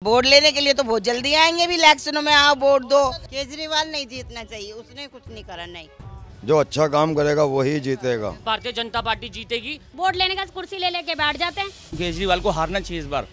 Vote लेने के लिए तो बहुत जल्दी आएंगे, भी इलेक्शनों में आओ वोट दो। केजरीवाल नहीं जीतना चाहिए, उसने कुछ नहीं करा। नहीं, जो अच्छा काम करेगा वही जीतेगा। भारतीय जनता पार्टी जीतेगी। वोट लेने का कुर्सी ले लेके बैठ जाते हैं। केजरीवाल को हारना चाहिए इस बार।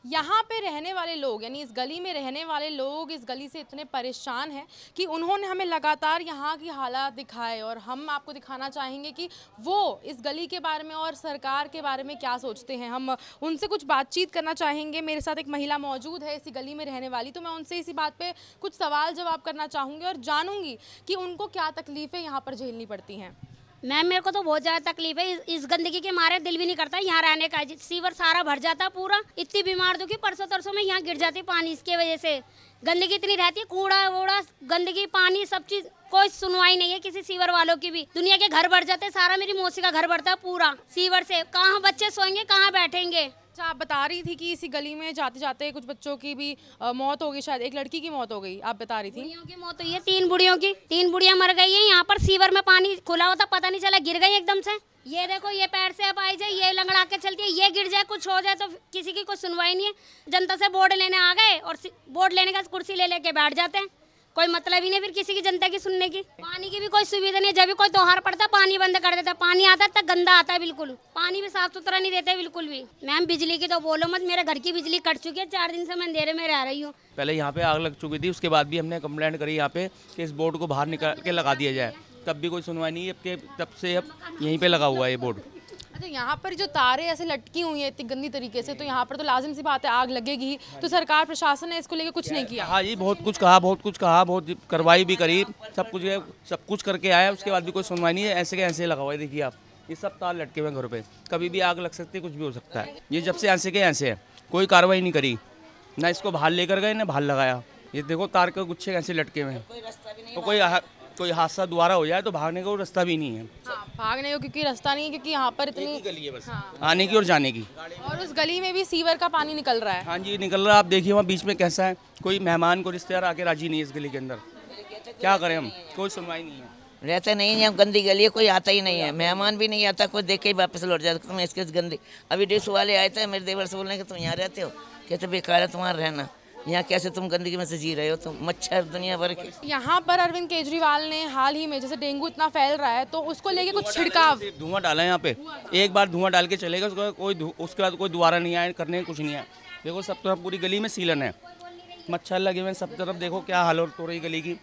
यहाँ पे रहने वाले लोग यानी इस गली में रहने वाले लोग इस गली से इतने परेशान हैं कि उन्होंने हमें लगातार यहाँ की हालात दिखाए और हम आपको दिखाना चाहेंगे कि वो इस गली के बारे में और सरकार के बारे में क्या सोचते हैं। हम उनसे कुछ बातचीत करना चाहेंगे। मेरे साथ एक महिला मौजूद है इसी गली में रहने वाली, तो मैं उनसे इसी बात पे कुछ सवाल जवाब करना चाहूँगी और जानूँगी कि उनको क्या तकलीफ़ें यहाँ पर झेलनी पड़ती हैं। मैम मेरे को तो बहुत ज़्यादा तकलीफ है, इस गंदगी के मारे दिल भी नहीं करता यहाँ रहने का। सीवर सारा भर जाता पूरा, इतनी बीमार तो कि परसों तरसों में यहाँ गिर जाती पानी इसके वजह से। गंदगी इतनी रहती है, कूड़ा वूड़ा गंदगी पानी सब चीज़, कोई सुनवाई नहीं है किसी सीवर वालों की भी। दुनिया के घर भर जाते, सारा मेरी मौसी का घर भरता है पूरा सीवर से। कहाँ बच्चे सोएंगे, कहाँ बैठेंगे। अच्छा, आप बता रही थी कि इसी गली में जाते जाते कुछ बच्चों की भी मौत हो गई, शायद एक लड़की की मौत हो गई, आप बता रही थी। बुढ़ियों की मौत हुई है, 3 बुढ़ियों की, 3 बुढ़ियां मर गई हैं। यहाँ पर सीवर में पानी खुला होता, पता नहीं चला, गिर गई एकदम से। ये देखो, ये पैर से अब आई जाए, ये लंगड़ा के चलती है, ये गिर जाए, कुछ हो जाए तो किसी की कोई सुनवाई नहीं है। जनता से वोट लेने आ गए और वोट लेने का कुर्सी ले लेके बैठ जाते हैं। कोई मतलब ही नहीं फिर किसी की जनता की सुनने की। पानी की भी कोई सुविधा नहीं है, जब भी कोई त्योहार पड़ता पानी बंद कर देता। पानी आता है तब गंदा आता है, बिल्कुल पानी भी साफ सुथरा नहीं देते बिल्कुल भी। मैम बिजली की तो बोलो मत, मेरे घर की बिजली कट चुकी है, 4 दिन से मैं अंधेरे में रह रही हूँ। पहले यहाँ पे आग लग चुकी थी, उसके बाद भी हमने कंप्लेंट करी यहाँ पे कि इस बोर्ड को बाहर निकाल के लगा दिया जाए, तब भी कोई सुनवाई नहीं है। तब से अब यहीं पे लगा हुआ है ये बोर्ड। अच्छा, यहाँ पर जो तारें ऐसे लटकी हुई हैं इतनी गंदी तरीके से, तो यहाँ पर तो लाजिम सी बात है आग लगेगी ही। तो सरकार प्रशासन ने इसको लेकर कुछ नहीं किया। हाँ जी, बहुत कुछ कहा, बहुत कार्रवाई भी करी, सब कुछ करके आया, उसके बाद भी कोई सुनवाई नहीं है। ऐसे के ऐसे लगा हुआ है, देखिए आप, ये सब तार लटके हुए हैं घर पे, कभी भी आग लग सकती है, कुछ भी हो सकता है। ये जब से ऐसे के ऐसे है, कोई कार्रवाई नहीं करी, ना इसको बाहर लेकर गए ना बाहर लगाया। ये देखो तार के गुच्छे ऐसे लटके हुए हैं, तो कोई हादसा दोबारा हो जाए तो भागने का रास्ता भी नहीं है। हाँ, भागने को क्योंकि रास्ता नहीं है, क्योंकि यहाँ पर इतनी गली है बस, हाँ। आने की और जाने की। और उस गली में भी सीवर का पानी निकल रहा है। हाँ जी, निकल रहा है। आप देखिए वहाँ बीच में कैसा है, कोई मेहमान को रिश्तेदार आके राजी नहीं है इस गली के अंदर। क्या करें हम, कोई सुनवाई नहीं है। रहता नहीं है, गंदी गली है, कोई आता ही नहीं है, मेहमान भी नहीं आता, कोई देख के ही वापस लौट जाता। तुम इसके गंदी, अभी डिश वाले आए थे मेरे देवर से बोलने के तुम यहाँ रहते हो, कहते बेकार है तुम्हारा रहना यहाँ, कैसे तुम गंदगी में से जी रहे हो, तुम मच्छर दुनिया भर के। यहाँ पर अरविंद केजरीवाल ने हाल ही में, जैसे डेंगू इतना फैल रहा है, तो उसको लेके कुछ छिड़काव, धुआं डाला है यहाँ पे। एक बार धुआं डाल के चलेगा, उसके बाद कोई दोबारा नहीं आए करने, कुछ नहीं है। देखो सब तरफ पूरी गली में सीलन है, मच्छर लगे हुए सब तरफ। देखो क्या हालत हो रही गली की,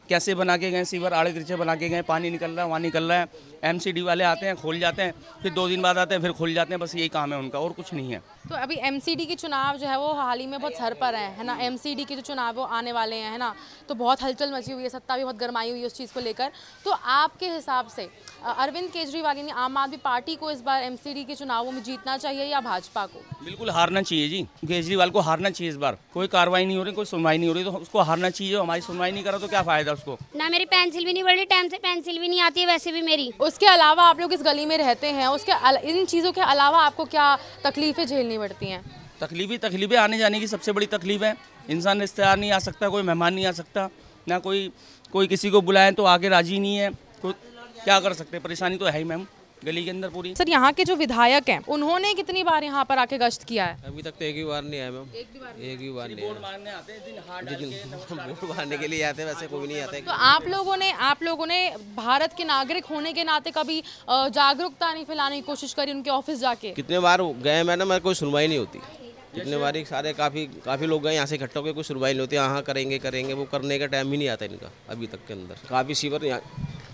कैसे बना के गए सीवर, आड़े तिरछे बना के गए, पानी निकल रहा है, वहाँ निकल रहा है। एमसीडी वाले आते हैं, खोल जाते हैं, फिर 2 दिन बाद आते हैं, फिर खोल जाते हैं, बस यही काम है उनका, और कुछ नहीं है। तो अभी एमसीडी की चुनाव जो है वो हाल ही में बहुत सर पर है ना। एमसीडी के जो चुनाव वो आने वाले हैं, है ना, तो बहुत हलचल मची हुई है, सत्ता भी बहुत गरमाई हुई है उस चीज़ को लेकर। तो आपके हिसाब से अरविंद केजरीवाल यानी आम आदमी पार्टी को इस बार एमसीडी के चुनावों में जीतना चाहिए या भाजपा को? बिल्कुल हारना चाहिए जी, केजरीवाल को हारना चाहिए इस बार। कोई कार्रवाई नहीं हो रही, कोई सुनवाई नहीं हो रही, तो उसको हारना चाहिए। हमारी सुनवाई नहीं करा तो क्या फायदा उसको। ना मेरी पेंसिल भी नहीं बढ़ रही, टाइम से पेंसिल भी नहीं आती है वैसे भी मेरी। उसके अलावा आप लोग इस गली में रहते हैं, इन चीज़ों के अलावा आपको क्या तकलीफ़ें झेलनी पड़ती हैं? तकलीफें आने जाने की सबसे बड़ी तकलीफ है। इंसान रिश्तेदार नहीं आ सकता, कोई मेहमान नहीं आ सकता, ना कोई किसी को बुलाए तो आगे राजी नहीं है। कोई क्या कर सकते, परेशानी तो है ही मैम गली के अंदर पूरी। सर, यहाँ के जो विधायक हैं उन्होंने कितनी बार यहाँ पर आके गश्त किया है? अभी तक तो एक भी बार नहीं आया मैम, एक भी बार नहीं। वोट मारने आते हैं, वोट मारने के लिए आते हैं, वैसे कोई नहीं आता है। तो आप लोगों ने भारत के नागरिक होने के नाते कभी जागरूकता नहीं फैलाने की कोशिश करी उनके ऑफिस जाके? कितने बार गए मैडम, कोई सुनवाई नहीं होती। कितने बार सारे काफ़ी लोग गए यहाँ से इकट्ठा होकर, कोई सुनवाई नहीं होती। हाँ करेंगे, वो करने का टाइम ही नहीं आता इनका अभी तक के अंदर। काफ़ी सीवर यहाँ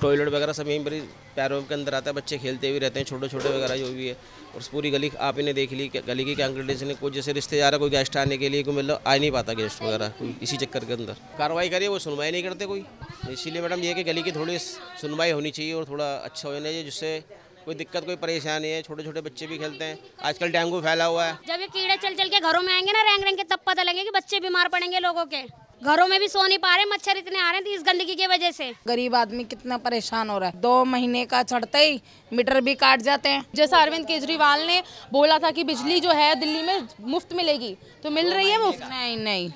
टॉयलेट वगैरह सब यहीं पर पैरों के अंदर आता है, बच्चे खेलते हुए रहते हैं, छोटे वगैरह जो भी है। और पूरी गली आप इन्हें देख ली, गली की क्या कंडीशन है। कोई जैसे रिश्तेदार है, कोई गेस्ट आने के लिए कोई मतलब आ नहीं पाता गेस्ट वगैरह, कोई इसी चक्कर के अंदर कार्रवाई करिए, वो सुनवाई नहीं करते कोई। इसीलिए मैडम ये कि गली की थोड़ी सुनवाई होनी चाहिए और थोड़ा अच्छा होना चाहिए, जिससे कोई दिक्कत कोई परेशानी है। छोटे बच्चे भी खेलते हैं, आजकल डेंगू फैला हुआ है। जब ये कीड़े चल के घरों में आएंगे ना रेंग के, तब पता लगेगा कि बच्चे बीमार पड़ेंगे। लोगों के घरों में भी सो नहीं पा रहे, मच्छर इतने आ रहे हैं इस गंदगी की वजह से। गरीब आदमी कितना परेशान हो रहा है, 2 महीने का चढ़ते ही मीटर भी काट जाते हैं। जैसा अरविंद केजरीवाल ने बोला था कि बिजली जो है दिल्ली में मुफ्त मिलेगी, तो मिल रही है मुफ्त? नहीं,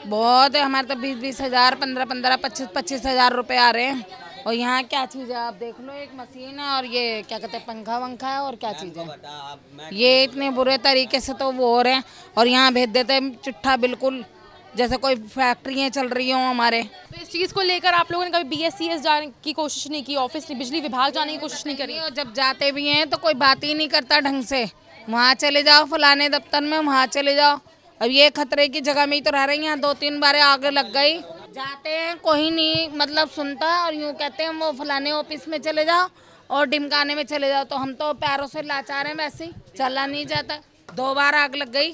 बहुत है। हमारे तो 20-20 हज़ार, 15-15, 25-25 हज़ार रुपए आ रहे हैं। और यहाँ क्या चीज़ है आप देख लो, एक मशीन है और ये क्या कहते हैं पंखा वंखा है और क्या चीज़ है। ये इतने बुरे तरीके से तो वो हो रहे हैं और यहाँ भेज देते हैं चिट्ठा, बिल्कुल जैसे कोई फैक्ट्रियाँ चल रही हों हमारे। तो इस चीज़ को लेकर आप लोगों ने कभी BSCS जाने की कोशिश नहीं की, ऑफिस बिजली विभाग जाने की कोशिश नहीं करी? और जब जाते भी हैं तो कोई बात ही नहीं करता ढंग से। वहाँ चले जाओ फलाने दफ्तर में, वहाँ चले जाओ। अब ये खतरे की जगह में ही तो रह रही हैं, 2-3 बार आगे लग गई। जाते हैं कोई नहीं मतलब सुनता और यूँ कहते हैं वो फलाने ऑफिस में चले जाओ और डिमकाने में चले जाओ। तो हम तो पैरों से लाचार हैं, वैसे ही चला नहीं जाता। 2 बार आग लग गई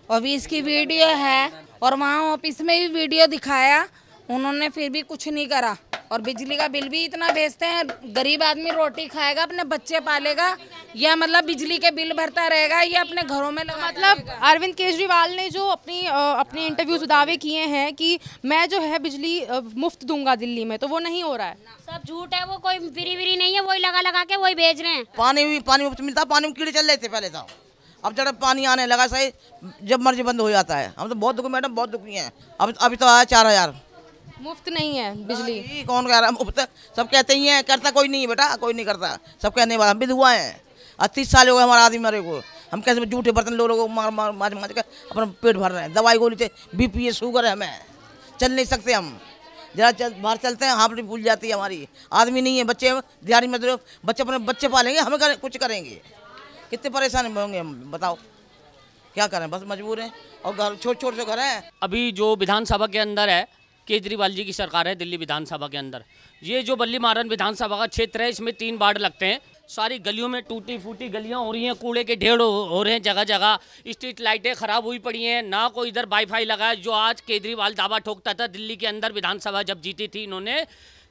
और भी इसकी वीडियो है और वहाँ ऑफिस में भी वीडियो दिखाया, उन्होंने फिर भी कुछ नहीं करा। और बिजली का बिल भी इतना भेजते हैं, गरीब आदमी रोटी खाएगा, अपने बच्चे पालेगा या मतलब बिजली के बिल भरता रहेगा या अपने घरों में मतलब अरविंद केजरीवाल ने जो अपनी इंटरव्यूज दावे किए हैं कि मैं जो है बिजली मुफ्त दूंगा दिल्ली में, तो वो नहीं हो रहा है। सब झूठ है, वो कोई फ्री नहीं है, वही लगा लगा के वही भेज रहे हैं। पानी मुफ्त मिलता, पानी में कीड़े चल रहे थे पहले तो, अब जब पानी आने लगा सही जब मर्जी बंद हो जाता है। हम तो बहुत दुखी मैडम, बहुत दुखी हैं। अब अभी तो आया 4000 मुफ्त नहीं है बिजली। कौन कह रहा है मुफ्त? सब कहते ही हैं, करता कोई नहीं है बेटा, कोई नहीं करता, सब कहने वाला। हम भी हुआ है, 30 साल हो गए हमारा आदमी मरे को। हम कैसे झूठे बर्तन लोगों को मार मार मार मार कर अपना पेट भर रहे हैं। दवाई गोली से BP है, शुगर है, हमें चल नहीं सकते। हम जरा बाहर चलते हैं, हाथ भूल जाती है हमारी। आदमी नहीं है, बच्चे दिहाड़ी मजदूर, बच्चे अपने बच्चे पालेंगे, हमें कुछ करेंगे। कितने परेशान होंगे हम, बताओ क्या करें, बस मजबूर हैं। और घर छोटे छोटे से घर हैं। अभी जो विधानसभा के अंदर है, केजरीवाल जी की सरकार है दिल्ली विधानसभा के अंदर, ये जो बल्ली मारन विधानसभा का क्षेत्र है, इसमें 3 वार्ड लगते हैं। सारी गलियों में टूटी फूटी गलियां हो रही हैं, कूड़े के ढेर हो रहे हैं जगह जगह, स्ट्रीट लाइटें खराब हुई पड़ी हैं, ना कोई इधर वाईफाई लगा है। जो आज केजरीवाल दावा ठोकता था दिल्ली के अंदर, विधानसभा जब जीती थी इन्होंने,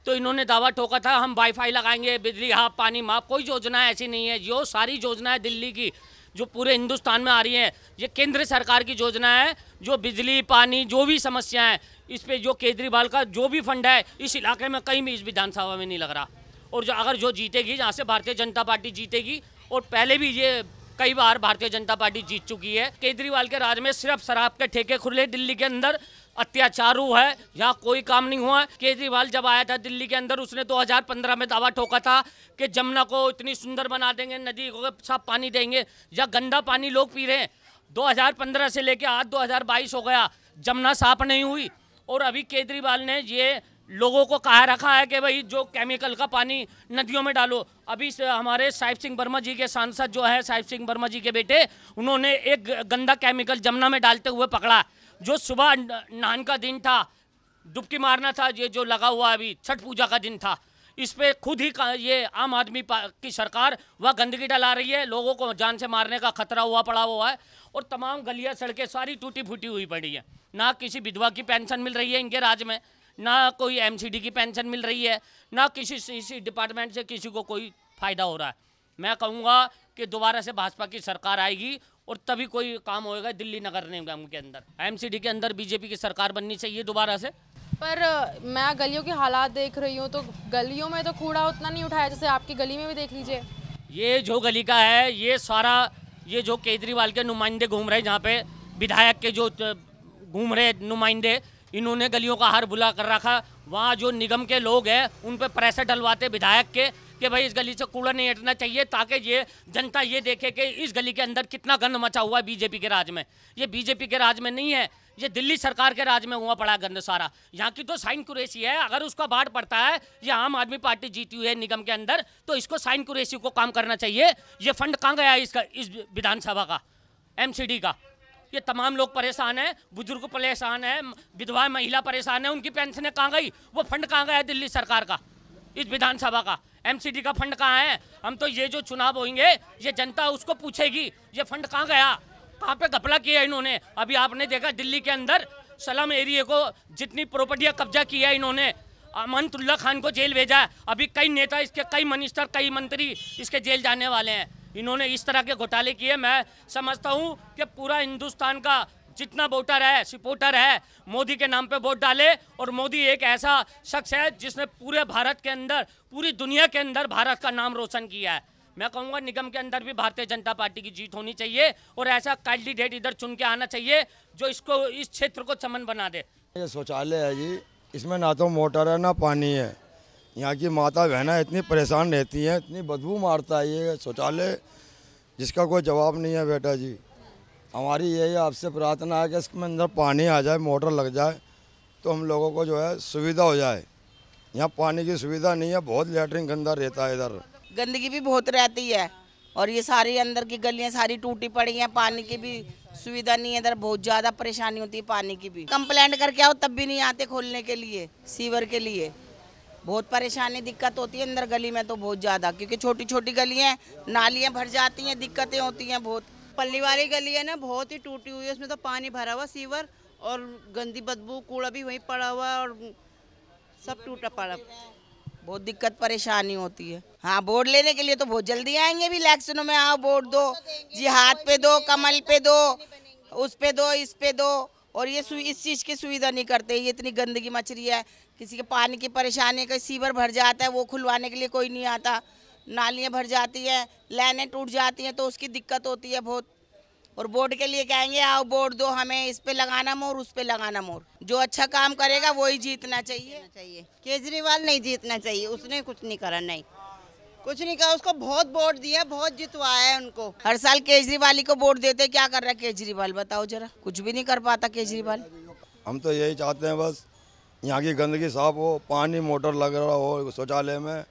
तो इन्होंने दावा ठोका था हम वाईफाई लगाएंगे, बिजली हाफ, पानी माफ। कोई योजना ऐसी नहीं है। जो सारी योजनाएं दिल्ली की जो पूरे हिंदुस्तान में आ रही हैं, ये केंद्र सरकार की योजना है। जो बिजली पानी जो भी समस्याएं हैं, इस पे जो केजरीवाल का जो भी फंड है, इस इलाके में कहीं भी इस विधानसभा में नहीं लग रहा। और जो अगर जो जीतेगी, जहाँ से भारतीय जनता पार्टी जीतेगी, और पहले भी ये कई बार भारतीय जनता पार्टी जीत चुकी है। केजरीवाल के राज में सिर्फ शराब के ठेके खुले दिल्ली के अंदर, अत्याचार हुआ है, यहाँ कोई काम नहीं हुआ। केजरीवाल जब आया था दिल्ली के अंदर, उसने 2015 में दावा ठोका था कि जमुना को इतनी सुंदर बना देंगे, नदी को साफ पानी देंगे, या गंदा पानी लोग पी रहे हैं। 2015 से लेके आज 2022 हो गया, जमुना साफ नहीं हुई। और अभी केजरीवाल ने ये लोगों को कहा रखा है कि भाई जो केमिकल का पानी नदियों में डालो। अभी हमारे साहिब सिंह वर्मा जी के सांसद जो है, साहिब सिंह वर्मा जी के बेटे, उन्होंने एक गंदा केमिकल जमुना में डालते हुए पकड़ा। जो सुबह नहान का दिन था, डुबकी मारना था, ये जो लगा हुआ अभी छठ पूजा का दिन था, इस पे खुद ही ये आम आदमी की सरकार वह गंदगी डला रही है। लोगों को जान से मारने का खतरा हुआ पड़ा हुआ है। और तमाम गलियां सड़कें सारी टूटी फूटी हुई पड़ी है। ना किसी विधवा की पेंशन मिल रही है इनके राज्य में, ना कोई MCD की पेंशन मिल रही है, ना किसी डिपार्टमेंट से किसी को कोई फ़ायदा हो रहा है। मैं कहूँगा कि दोबारा से भाजपा की सरकार आएगी और तभी कोई काम होएगा दिल्ली नगर निगम के अंदर। MCD के अंदर BJP की सरकार बननी चाहिए दोबारा से। पर मैं गलियों के हालात देख रही हूँ, तो गलियों में तो कूड़ा उतना नहीं उठाया जैसे आपकी गली में भी देख लीजिए। ये जो गली का है, ये सारा ये जो केजरीवाल के नुमाइंदे घूम रहे हैं, जहाँ पे विधायक के जो घूम रहे नुमाइंदे, इन्होंने गलियों का हार बुला कर रखा। वहाँ जो निगम के लोग हैं उन पे प्रेशर डलवाते विधायक के कि भाई इस गली से कूड़ा नहीं हटना चाहिए, ताकि ये जनता ये देखे कि इस गली के अंदर कितना गंद मचा हुआ है बीजेपी के राज में। ये बीजेपी के राज में नहीं है, ये दिल्ली सरकार के राज में हुआ पड़ा गंद सारा। यहाँ की तो साइन कुरैशी है, अगर उसका बाढ़ पड़ता है, ये आम आदमी पार्टी जीती हुई है निगम के अंदर, तो इसको साइन कुरैशी को काम करना चाहिए। ये फंड कहाँ गया इसका, इस विधानसभा का, MCD का? ये तमाम लोग परेशान हैं, बुजुर्ग परेशान हैं, विधवा महिला परेशान है, उनकी पेंशनें कहाँ गई? वो फंड कहाँ गया दिल्ली सरकार का, इस विधानसभा का? MCD का फंड कहाँ है? हम तो ये जो चुनाव होंगे, ये जनता उसको पूछेगी ये फंड कहाँ गया, कहाँ पे घपला किया इन्होंने। अभी आपने देखा दिल्ली के अंदर सलम एरिया को जितनी प्रॉपर्टियाँ कब्जा किया इन्होंने, अमनतुल्ला खान को जेल भेजा है। अभी कई नेता इसके, कई मिनिस्टर, कई मंत्री इसके जेल जाने वाले हैं। इन्होंने इस तरह के घोटाले किए। मैं समझता हूँ कि पूरा हिंदुस्तान का जितना वोटर है, सपोर्टर है, मोदी के नाम पे वोट डाले। और मोदी एक ऐसा शख्स है जिसने पूरे भारत के अंदर, पूरी दुनिया के अंदर भारत का नाम रोशन किया है। मैं कहूँगा निगम के अंदर भी भारतीय जनता पार्टी की जीत होनी चाहिए और ऐसा कैंडिडेट इधर चुन के आना चाहिए जो इसको, इस क्षेत्र को चमन बना दे। ये शौचालय है जी, इसमें ना तो मोटर है ना पानी है। यहाँ की माता बहनें इतनी परेशान रहती हैं, इतनी बदबू मारता है ये शौचालय, जिसका कोई जवाब नहीं है बेटा जी। हमारी यही आपसे प्रार्थना है कि इसमें अंदर पानी आ जाए, मोटर लग जाए तो हम लोगों को जो है सुविधा हो जाए। यहाँ पानी की सुविधा नहीं है, बहुत लैटरिन गंदा रहता है इधर। गंदगी भी बहुत रहती है और ये सारी अंदर की गलियां सारी टूटी पड़ी हैं। पानी की भी सुविधा नहीं है इधर, बहुत ज़्यादा परेशानी होती है पानी की भी। कंप्लेंट करके आओ तब भी नहीं आते खोलने के लिए, सीवर के लिए बहुत परेशानी दिक्कत होती है अंदर गली में तो बहुत ज़्यादा, क्योंकि छोटी छोटी गलियाँ नालियाँ भर जाती हैं, दिक्कतें होती हैं बहुत। पल्ली वाली गली है ना, बहुत ही टूटी हुई है, उसमें तो पानी भरा हुआ सीवर और गंदी बदबू, कूड़ा भी वहीं पड़ा हुआ और सब टूटा पड़ा, बहुत दिक्कत परेशानी होती है। हाँ, वोट लेने के लिए तो बहुत जल्दी आएंगे भी, इलेक्शनों में आओ वोट दो जी, हाथ पे दो, कमल पे दो, उस पे दो, इस पे दो, और ये इस चीज़ की सुविधा नहीं करते। ये इतनी गंदगी मच रही है, किसी के पानी की परेशानी, कहीं सीवर भर जाता है वो खुलवाने के लिए कोई नहीं आता, नालियाँ भर जाती हैं, लाइनें टूट जाती हैं तो उसकी दिक्कत होती है बहुत। और वोट के लिए कहेंगे आओ वोट दो, हमें इस पे लगाना मोर, उस पे लगाना मोर। जो अच्छा काम करेगा वही जीतना चाहिए। केजरीवाल नहीं जीतना चाहिए, उसने कुछ नहीं करा, नहीं कुछ नहीं कहा। उसको बहुत वोट दिया, बहुत जितवाया है उनको। हर साल केजरीवाल ही को वोट देते, क्या कर रहा है केजरीवाल बताओ जरा, कुछ भी नहीं कर पाता केजरीवाल। हम तो यही चाहते हैं बस यहाँ की गंदगी साफ हो, पानी मोटर लग रहा हो शौचालय में।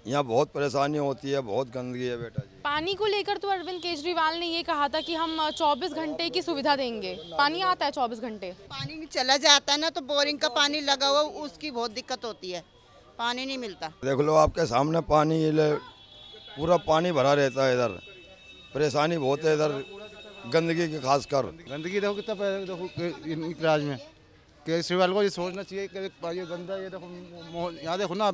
यहाँ बहुत परेशानी होती है, बहुत गंदगी है बेटा जी। पानी को लेकर तो अरविंद केजरीवाल ने ये कहा था कि हम 24 घंटे की सुविधा देंगे। पानी आता है 24 घंटे, पानी चला जाता है ना तो बोरिंग का पानी लगा हुआ, उसकी बहुत दिक्कत होती है, पानी नहीं मिलता। देख लो आपके सामने पानी पूरा पानी भरा रहता है इधर, परेशानी बहुत है इधर गंदगी की, खासकर गंदगी। देखो कितना देखो राज में केजरीवाल को ये सोचना चाहिए कि ये गंदा, ये देखो यहाँ देखो ना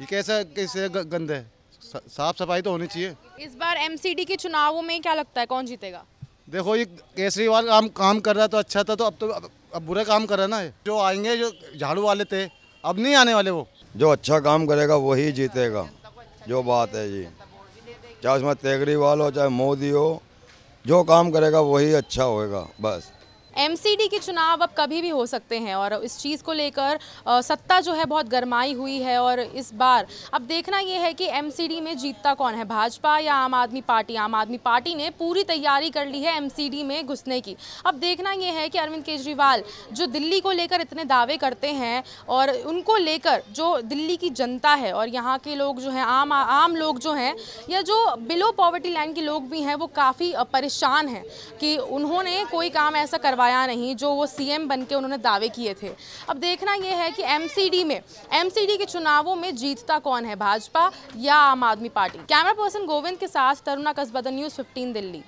ये कैसे गंदा है, साफ सफाई तो होनी चाहिए। इस बार एमसीडी के चुनावों में क्या लगता है कौन जीतेगा? देखो ये केजरीवाल काम कर रहा तो अच्छा था, तो अब बुरा काम कर रहा है ना। जो आएंगे जो झाड़ू वाले थे अब नहीं आने वाले, वो जो अच्छा काम करेगा वही जीतेगा, जो बात है जी। चाहे उसमें केजरीवाल हो चाहे मोदी हो, जो काम करेगा वही अच्छा होएगा बस। एमसीडी के चुनाव अब कभी भी हो सकते हैं और इस चीज़ को लेकर सत्ता जो है बहुत गरमाई हुई है। और इस बार अब देखना ये है कि एमसीडी में जीतता कौन है, भाजपा या आम आदमी पार्टी। आम आदमी पार्टी ने पूरी तैयारी कर ली है एमसीडी में घुसने की। अब देखना ये है कि अरविंद केजरीवाल जो दिल्ली को लेकर इतने दावे करते हैं और उनको लेकर जो दिल्ली की जनता है और यहाँ के लोग जो हैं, आम लोग जो हैं या जो बिलो पॉवर्टी लाइन के लोग भी हैं, वो काफ़ी परेशान हैं कि उन्होंने कोई काम ऐसा करवाया नहीं जो वो सीएम बनके उन्होंने दावे किए थे। अब देखना यह है कि एमसीडी के चुनावों में जीतता कौन है, भाजपा या आम आदमी पार्टी। कैमरा पर्सन गोविंद के साथ तरुणा कसबा, न्यूज़ 15 दिल्ली।